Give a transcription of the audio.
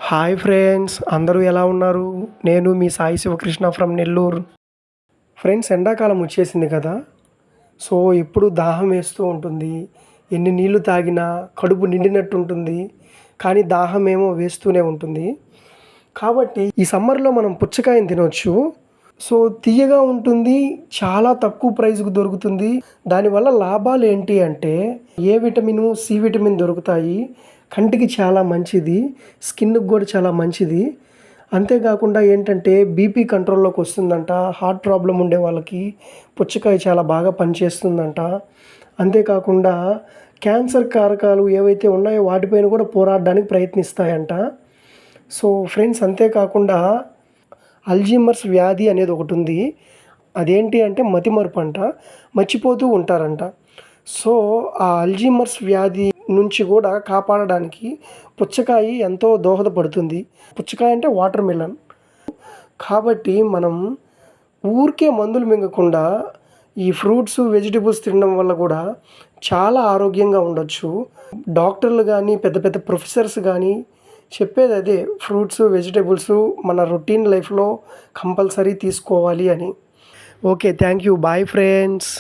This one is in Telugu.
హాయ్ ఫ్రెండ్స్, అందరూ ఎలా ఉన్నారు? నేను మీ సాయి శివకృష్ణ ఫ్రమ్ నెల్లూరు. ఫ్రెండ్స్, ఎండాకాలం వచ్చేసింది కదా! సో, ఎప్పుడు దాహం వేస్తూ ఉంటుంది. ఎన్ని నీళ్లు తాగినా కడుపు నిండినట్టు ఉంటుంది. కానీ దాహం ఏమో వేస్తూనే ఉంటుంది. కాబట్టి ఈ సమ్మర్‌లో మనం పుచ్చకాయని తినొచ్చు. సో, తియ్యగా ఉంటుంది. చాలా తక్కువ ప్రైస్‌కి దొరుకుతుంది. దానివల్ల లాభాలు ఏంటి అంటే ఏ విటమిను, సి విటమిన్ దొరుకుతాయి. కంటికి చాలా మంచిది. స్కిన్‌కి కూడా చాలా మంచిది. అంతేకాకుండా ఏంటంటే బీపీ కంట్రోల్‌లోకి వస్తుందంట. హార్ట్ ప్రాబ్లమ్ ఉండే వాళ్ళకి పుచ్చకాయ చాలా బాగా పనిచేస్తుందంట. అంతేకాకుండా క్యాన్సర్ కారకాలు ఏవైతే ఉన్నాయో వాటిపైన కూడా పోరాడడానికి ప్రయత్నిస్తాయంట. సో ఫ్రెండ్స్, అంతేకాకుండా అల్జీమర్స్ వ్యాధి అనేది ఒకటి ఉంది. అదేంటి అంటే మతిమరుపు అంట. మర్చిపోతూ ఉంటారంట. సో ఆ అల్జీమర్స్ వ్యాధి నుంచి కూడా కాపాడడానికి పుచ్చకాయ ఎంతో దోహదపడుతుంది. పుచ్చకాయ అంటే వాటర్ మిలన్. కాబట్టి మనం ఊరికే మందులు మింగకుండా ఈ ఫ్రూట్స్, వెజిటబుల్స్ తినడం వల్ల కూడా చాలా ఆరోగ్యంగా ఉండొచ్చు. డాక్టర్లు కానీ, పెద్ద పెద్ద ప్రొఫెసర్స్ కానీ చెప్పేది అదే, ఫ్రూట్స్, వెజిటబుల్స్ మన రొటీన్ లైఫ్లో కంపల్సరీ తీసుకోవాలి అని. Okay, thank you. Bye friends.